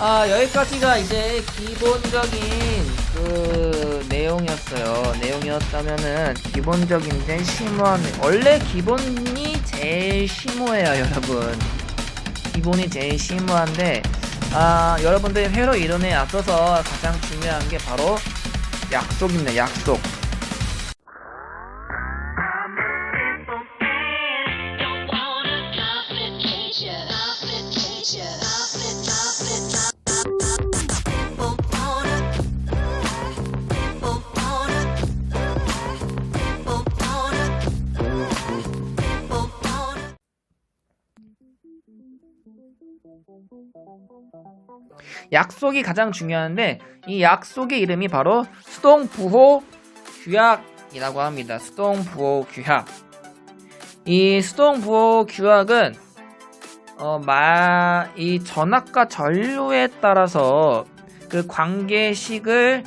여기까지가 이제 기본적인 그 내용이었다면은 기본적인 데 심오한, 원래 기본이 제일 심오해요, 여러분. 기본이 제일 심오한데, 여러분들 회로 이론에 앞서서 가장 중요한 게 바로 약속입니다, 약속. 약속이 가장 중요한데, 이 약속의 이름이 바로 수동부호 규약이라고 합니다. 수동부호 규약. 이 수동부호 규약은 이 전압과 전류에 따라서 그 관계식을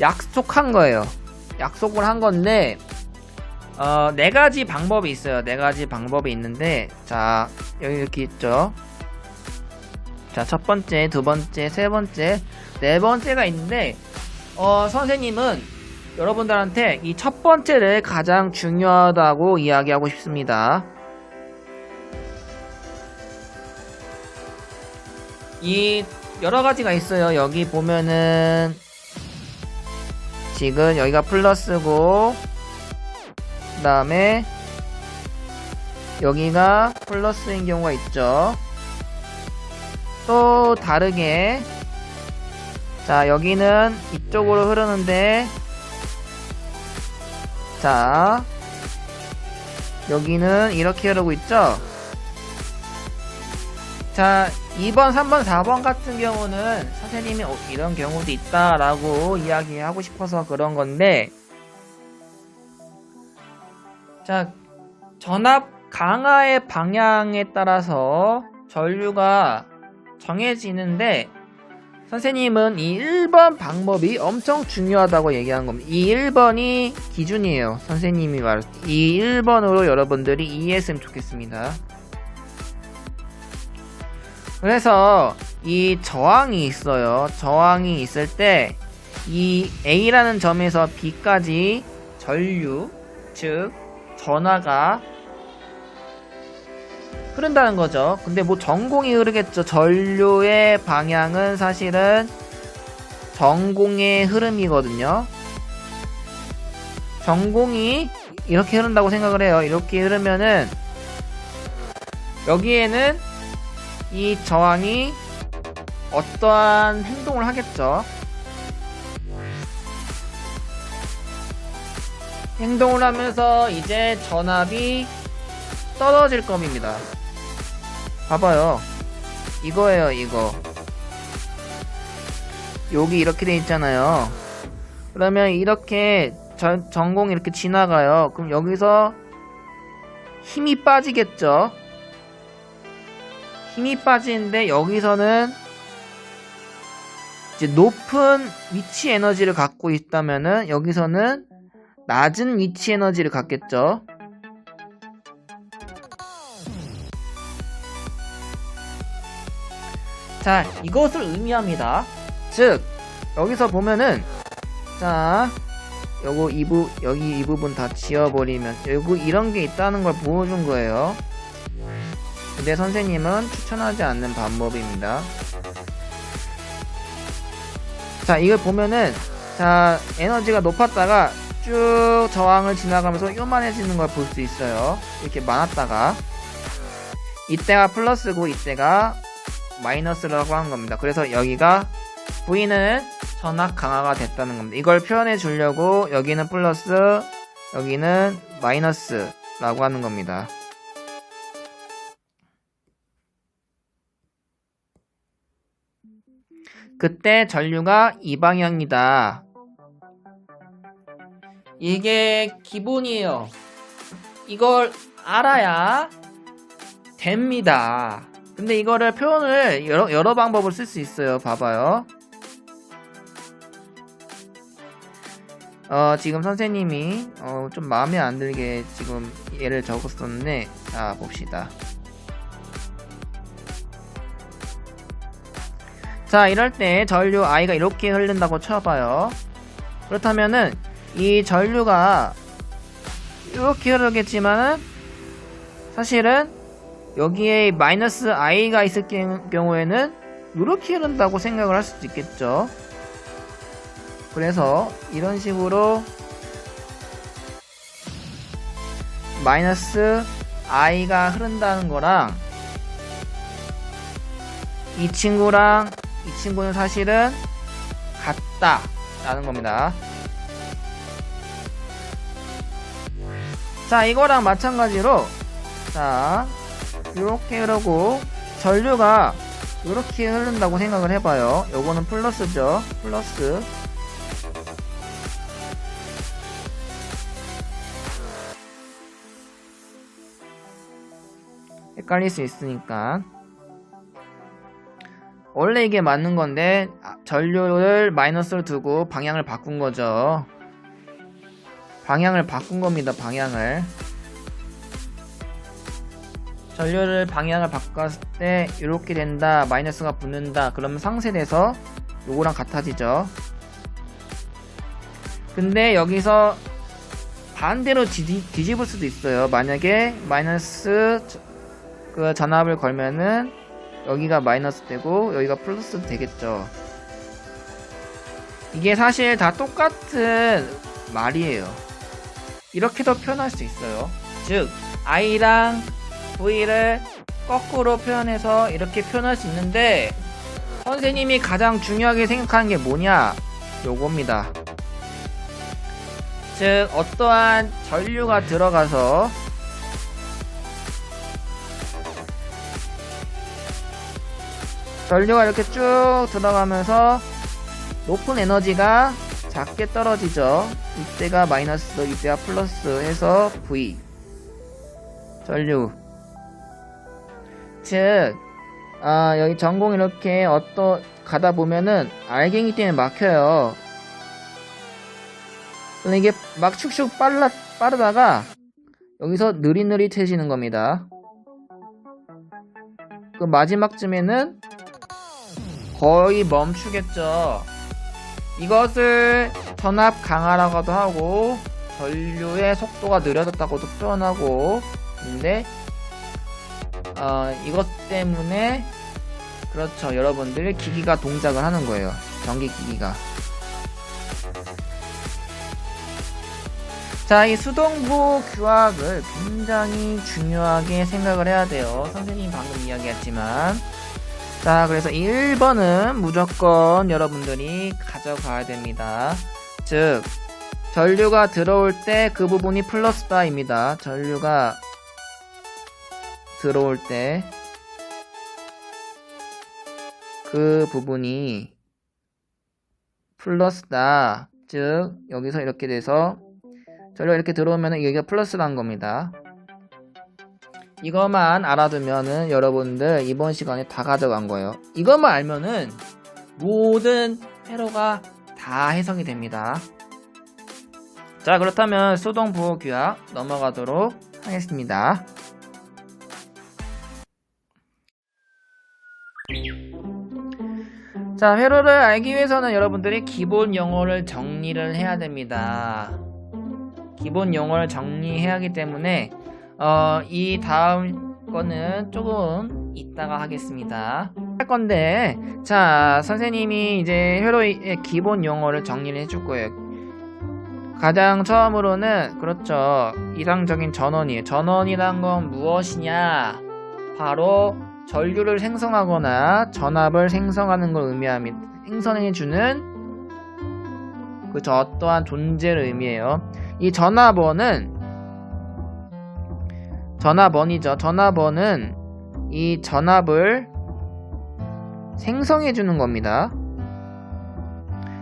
약속한 거예요. 약속을 한 건데, 네 가지 방법이 있어요. 네 가지 방법이 있는데, 자, 여기 이렇게 있죠. 자, 첫 번째, 두 번째, 세 번째, 네 번째가 있는데, 선생님은 여러분들한테 이 첫 번째를 가장 중요하다고 이야기하고 싶습니다. 이 여러 가지가 있어요. 여기 보면은 지금 여기가 플러스고, 그 다음에 여기가 플러스인 경우가 있죠. 또 다르게, 자, 여기는 이쪽으로 흐르는데, 자, 여기는 이렇게 흐르고 있죠. 자, 2번, 3번, 4번 같은 경우는 선생님이 이런 경우도 있다라고 이야기하고 싶어서 그런 건데, 자, 전압 강하의 방향에 따라서 전류가 정해지는데, 선생님은 이 1번 방법이 엄청 중요하다고 얘기한 겁니다. 이 1번이 기준이에요. 선생님이 말했을 때 이 1번으로 여러분들이 이해했으면 좋겠습니다. 그래서 이 저항이 있어요. 저항이 있을 때 이 A라는 점에서 B까지 전류, 즉 전하가 흐른다는 거죠. 근데 뭐 전공이 흐르겠죠. 전류의 방향은 사실은 전공의 흐름이거든요. 전공이 이렇게 흐른다고 생각을 해요. 이렇게 흐르면은 여기에는 이 저항이 어떠한 행동을 하겠죠. 행동을 하면서 이제 전압이 떨어질 겁니다. 봐봐요. 이거예요, 이거. 여기 이렇게 돼 있잖아요. 그러면 이렇게 전공이 이렇게 지나가요. 그럼 여기서 힘이 빠지겠죠. 힘이 빠지는데 여기서는 이제 높은 위치 에너지를 갖고 있다면은 여기서는 낮은 위치 에너지를 갖겠죠. 자, 이것을 의미합니다. 즉, 여기서 보면은, 자, 여기 이 부분 다 지워버리면, 여기 이런 게 있다는 걸 보여준 거예요. 근데 선생님은 추천하지 않는 방법입니다. 자, 이걸 보면은, 자, 에너지가 높았다가 쭉 저항을 지나가면서 요만해지는 걸 볼 수 있어요. 이렇게 많았다가. 이때가 플러스고, 이때가 마이너스라고 하는 겁니다. 그래서 여기가 V는 전압 강화가 됐다는 겁니다. 이걸 표현해 주려고 여기는 플러스, 여기는 마이너스라고 하는 겁니다. 그때 전류가 이 방향이다. 이게 기본이에요. 이걸 알아야 됩니다. 근데 이거를 표현을 여러 방법을 쓸 수 있어요. 봐봐요. 지금 선생님이 좀 마음에 안 들게 지금 예를 적었었는데, 자 봅시다. 자, 이럴 때 전류 I가 이렇게 흐른다고 쳐봐요. 그렇다면은 이 전류가 이렇게 흐르겠지만은 사실은 여기에 마이너스 I가 있을 경우에는 이렇게 흐른다고 생각을 할 수도 있겠죠. 그래서 이런 식으로 마이너스 I가 흐른다는 거랑 이 친구랑 이 친구는 사실은 같다 라는 겁니다. 자, 이거랑 마찬가지로 자, 이렇게 흐르고 전류가 이렇게 흐른다고 생각을 해봐요. 요거는 플러스죠. 플러스. 헷갈릴 수 있으니까. 원래 이게 맞는 건데 전류를 마이너스로 두고 방향을 바꾼 거죠. 방향을 바꾼 겁니다. 방향을. 전류를 방향을 바꿨을 때 이렇게 된다. 마이너스가 붙는다. 그러면 상쇄돼서 요거랑 같아지죠. 근데 여기서 반대로 뒤집을 수도 있어요. 만약에 마이너스 그 전압을 걸면은 여기가 마이너스 되고 여기가 플러스 되겠죠. 이게 사실 다 똑같은 말이에요. 이렇게도 표현할 수 있어요. 즉 I랑 V를 거꾸로 표현해서 이렇게 표현할 수 있는데 선생님이 가장 중요하게 생각하는 게 뭐냐? 요겁니다. 즉 어떠한 전류가 들어가서 전류가 이렇게 쭉 들어가면서 높은 에너지가 작게 떨어지죠. 이때가 마이너스, 이때가 플러스 해서 V 전류. 즉 여기 전공 이렇게 가다 보면은 알갱이 때문에 막혀요. 근데 이게 막 슉슉 빠르다가 여기서 느릿느릿해지는 겁니다. 그 마지막쯤에는 거의 멈추겠죠. 이것을 전압 강화라고도 하고 전류의 속도가 느려졌다고도 표현하고 있는데 이것 때문에 그렇죠. 여러분들 기기가 동작을 하는 거예요. 전기 기기가. 자, 이 수동부 규학을 굉장히 중요하게 생각을 해야 돼요. 선생님이 방금 이야기했지만. 자, 그래서 1번은 무조건 여러분들이 가져가야 됩니다. 즉 전류가 들어올 때 그 부분이 플러스다 입니다. 전류가 들어올 때 그 부분이 플러스다. 즉 여기서 이렇게 돼서 전류가 이렇게 들어오면 여기가 플러스라는 겁니다. 이것만 알아두면은 여러분들 이번 시간에 다 가져간 거예요. 이것만 알면은 모든 회로가 다 해석이 됩니다. 자, 그렇다면 수동부호규학 넘어가도록 하겠습니다. 자, 회로를 알기 위해서는 여러분들이 기본 용어를 정리를 해야 됩니다. 기본 용어를 정리해야 하기 때문에 이 다음 거는 조금 이따가 하겠습니다. 할 건데, 자, 선생님이 이제 회로의 기본 용어를 정리를 해줄 거예요. 가장 처음으로는 그렇죠. 이상적인 전원이에요. 전원이란 건 무엇이냐? 바로 전류를 생성하거나 전압을 생성하는 걸 의미합니다. 생성해주는 그 어떠한 존재를 의미해요. 이 전압원이죠. 전압원은 이 전압을 생성해주는 겁니다.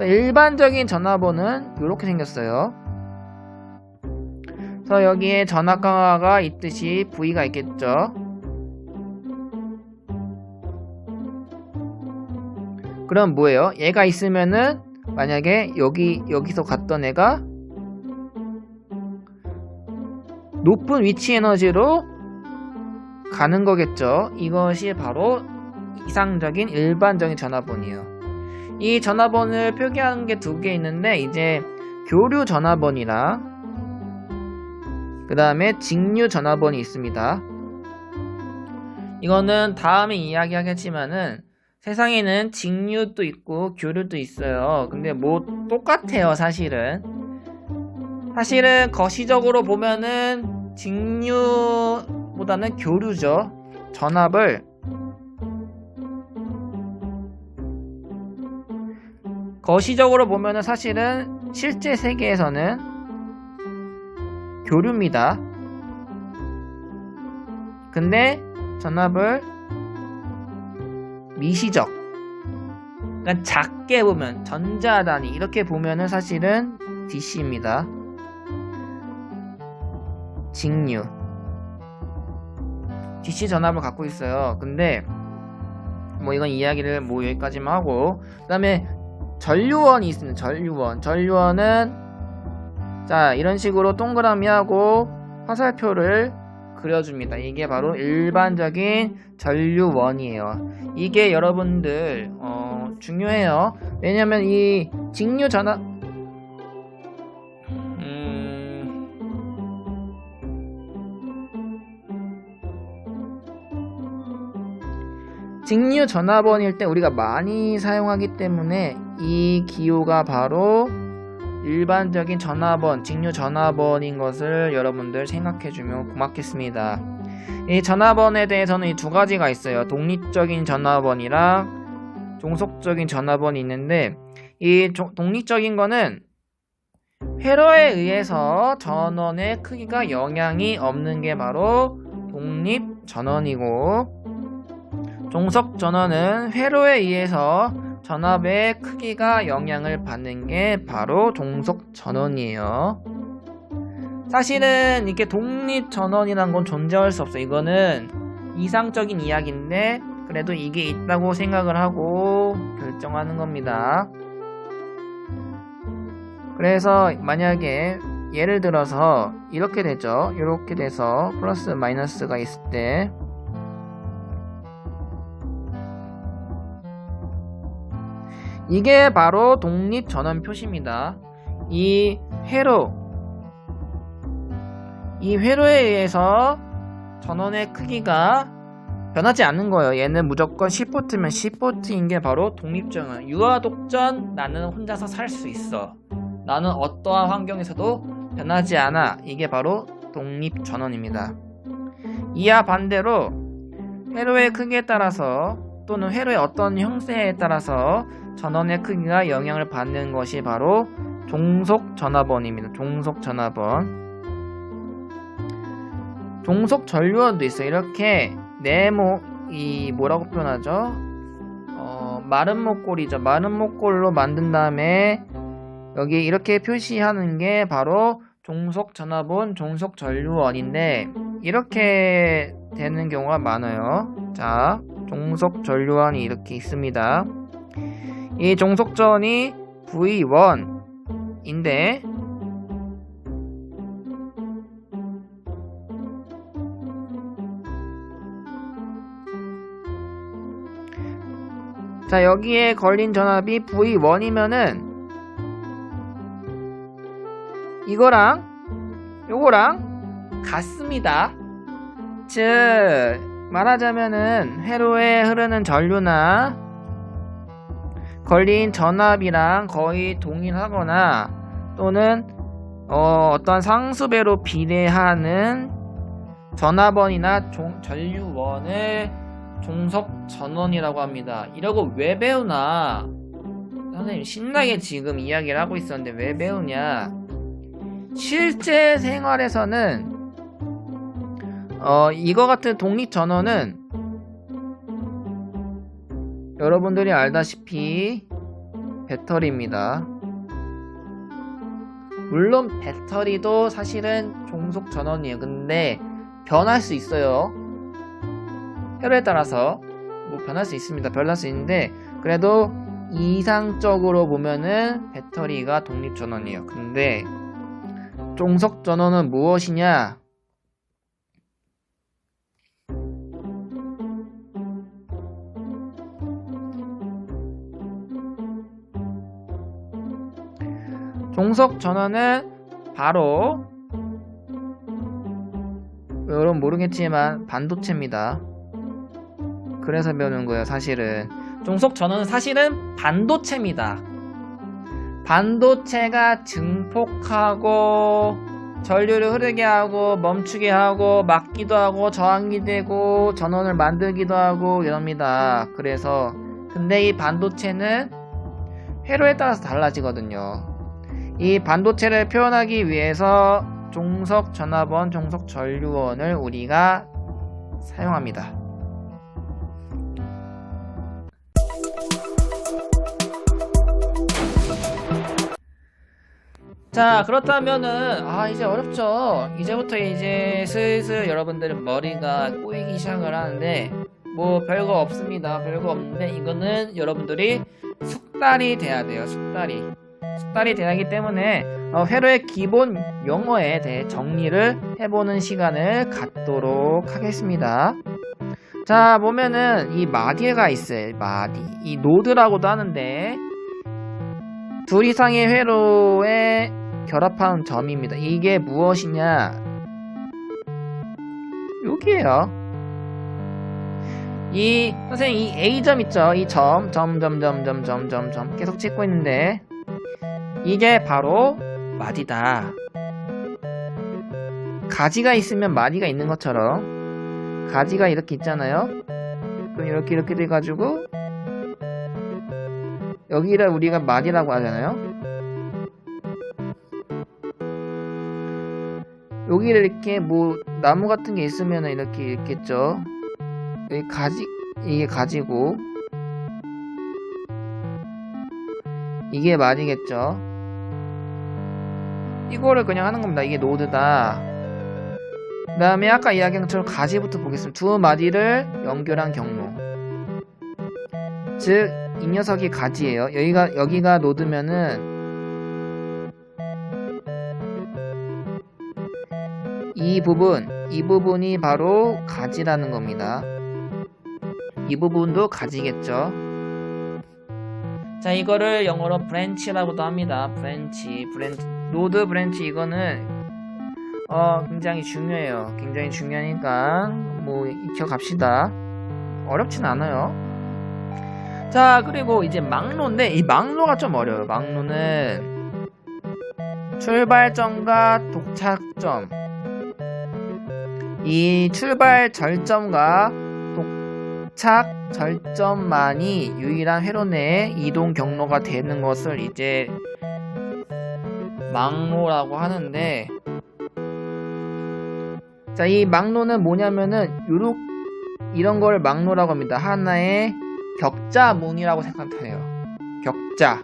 일반적인 전압원은 이렇게 생겼어요. 그래서 여기에 전압 강화가 있듯이 V가 있겠죠. 그럼 뭐예요? 얘가 있으면은 만약에 여기서 갔던 애가 높은 위치 에너지로 가는 거겠죠. 이것이 바로 이상적인 일반적인 전화번이에요. 이 전화번을 표기하는 게 두 개 있는데 이제 교류 전화번이랑 그 다음에 직류 전화번이 있습니다. 이거는 다음에 이야기하겠지만은 세상에는 직류도 있고 교류도 있어요. 근데 뭐 똑같아요. 사실은 거시적으로 보면은 직류보다는 교류죠. 전압을 거시적으로 보면은 사실은 실제 세계에서는 교류입니다. 근데 전압을 미시적, 그러니까 작게 보면 전자단위 이렇게 보면은 사실은 DC입니다. 직류 DC 전압을 갖고 있어요. 근데 뭐 이건 이야기를 뭐 여기까지만 하고, 그 다음에 전류원이 있습니다. 전류원은 자 이런 식으로 동그라미하고 화살표를 그려줍니다. 이게 바로 일반적인 전류원이에요. 이게 여러분들 중요해요. 왜냐면 이 직류 전압 직류 전화번일 때 우리가 많이 사용하기 때문에 이 기호가 바로 일반적인 전화번, 직류 전화번인 것을 여러분들 생각해주면 고맙겠습니다. 이 전화번에 대해서는 이 두 가지가 있어요. 독립적인 전화번이랑 종속적인 전화번이 있는데, 이 독립적인 거는 회로에 의해서 전원의 크기가 영향이 없는 게 바로 독립 전원이고, 종속 전원은 회로에 의해서 전압의 크기가 영향을 받는 게 바로 종속 전원이에요. 사실은 이렇게 독립 전원이란 건 존재할 수 없어요. 이거는 이상적인 이야기인데 그래도 이게 있다고 생각을 하고 결정하는 겁니다. 그래서 만약에 예를 들어서 이렇게 되죠. 이렇게 돼서 플러스 마이너스가 있을 때 이게 바로 독립 전원 표시입니다. 이 회로에 의해서 전원의 크기가 변하지 않는 거예요. 얘는 무조건 10V면 10V인 게 바로 독립 전원. 유아독전 나는 혼자서 살 수 있어. 나는 어떠한 환경에서도 변하지 않아. 이게 바로 독립 전원입니다. 이와 반대로 회로의 크기에 따라서 또는 회로의 어떤 형태에 따라서 전원의 크기가 영향을 받는 것이 바로 종속 전화번입니다. 종속 전화번. 종속 전류원도 있어요. 이렇게 뭐라고 표현하죠? 마른 목골이죠. 마른 목골로 만든 다음에 여기 이렇게 표시하는 게 바로 종속 전화번, 종속 전류원인데 이렇게 되는 경우가 많아요. 자, 종속 전류원이 이렇게 있습니다. 이 종속전이 V1인데 자 여기에 걸린 전압이 V1이면은 요거랑 같습니다. 즉 말하자면은 회로에 흐르는 전류나 걸린 전압이랑 거의 동일하거나 또는 어떤 상수배로 비례하는 전화번이나 전류원을 종속 전원이라고 합니다. 이러고 왜 배우나? 선생님 신나게 지금 이야기를 하고 있었는데 왜 배우냐? 실제 생활에서는 이거 같은 독립 전원은 여러분들이 알다시피 배터리입니다. 물론 배터리도 사실은 종속 전원이에요. 근데 변할 수 있어요. 회로에 따라서 뭐 변할 수 있습니다. 변할 수 있는데 그래도 이상적으로 보면은 배터리가 독립 전원이에요. 근데 종속 전원은 무엇이냐? 종속 전원은 바로 여러분 모르겠지만 반도체입니다. 그래서 배우는 거예요. 사실은 종속 전원은 사실은 반도체입니다. 반도체가 증폭하고 전류를 흐르게 하고 멈추게 하고 막기도 하고 저항이 되고 전원을 만들기도 하고 이럽니다. 그래서 근데 이 반도체는 회로에 따라서 달라지거든요. 이 반도체를 표현하기 위해서 종속 전압원, 종속 전류원을 우리가 사용합니다. 자, 그렇다면은 이제 어렵죠. 이제부터 이제 슬슬 여러분들은 머리가 꼬이기 시작을 하는데 뭐 별거 없습니다. 별거 없는데 이거는 여러분들이 숙달이 돼야 돼요. 숙달이 돼야 하기 때문에 회로의 기본 용어에 대해 정리를 해보는 시간을 갖도록 하겠습니다. 자, 보면은 이 마디가 있어요. 마디. 이 노드라고도 하는데 둘 이상의 회로에 결합하는 점입니다. 이게 무엇이냐? 여기에요. 선생님 이 A점 있죠? 이 점 계속 찍고 있는데 이게 바로 마디다. 가지가 있으면 마디가 있는 것처럼 가지가 이렇게 있잖아요. 그럼 이렇게 돼가지고 여기를 우리가 마디라고 하잖아요. 여기를 이렇게 뭐 나무 같은 게 있으면 이렇게 있겠죠. 여기 이게 가지고 이게 마디겠죠. 이거를 그냥 하는 겁니다. 이게 노드다. 그 다음에 아까 이야기한 것처럼 가지부터 보겠습니다. 두 마디를 연결한 경로. 즉 이 녀석이 가지예요. 여기가 노드면은 이 부분이 바로 가지라는 겁니다. 이 부분도 가지겠죠. 자, 이거를 영어로 브랜치라고도 합니다. 브랜치. 노드 브랜치 이거는 굉장히 중요해요. 굉장히 중요하니까 뭐 익혀갑시다. 어렵진 않아요. 자, 그리고 이제 막로인데 이 막로가 좀 어려워요. 막로는 출발점과 도착점, 이 출발 절점과 도착 절점만이 유일한 회로 내의 이동 경로가 되는 것을 이제 막로라고 하는데, 자, 이 막로는 뭐냐면은 이런 걸 막로라고 합니다. 하나의 격자문이라고 생각하면 돼요. 격자.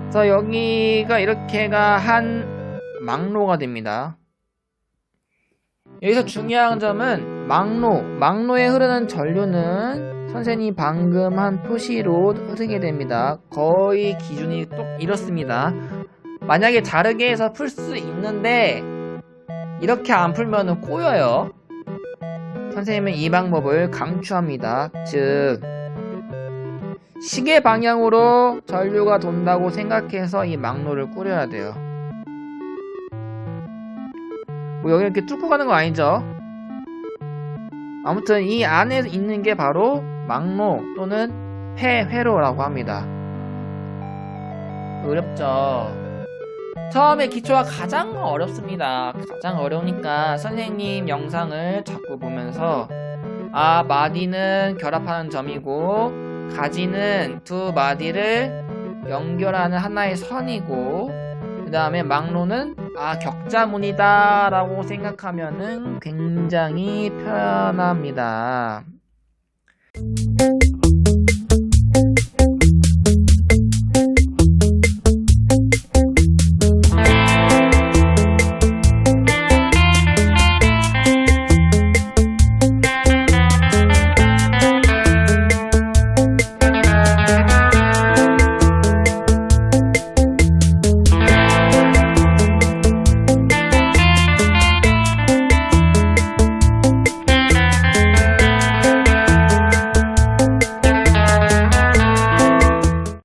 그래서 여기가 이렇게가 한 막로가 됩니다. 여기서 중요한 점은 막로에 흐르는 전류는 선생님이 방금 한 표시로 흐르게 됩니다. 거의 기준이 또 이렇습니다. 만약에 다르게 해서 풀 수 있는데 이렇게 안 풀면 꼬여요. 선생님은 이 방법을 강추합니다. 즉 시계 방향으로 전류가 돈다고 생각해서 이 막로를 꾸려야 돼요. 뭐 여기 이렇게 뚫고 가는 거 아니죠? 아무튼 이 안에 있는 게 바로 막로 또는 회로라고 합니다. 어렵죠? 처음에 기초가 가장 어렵습니다. 가장 어려우니까 선생님 영상을 자꾸 보면서 마디는 결합하는 점이고 가지는 두 마디를 연결하는 하나의 선이고 그 다음에 막로는 격자문이다 라고 생각하면은 굉장히 편합니다.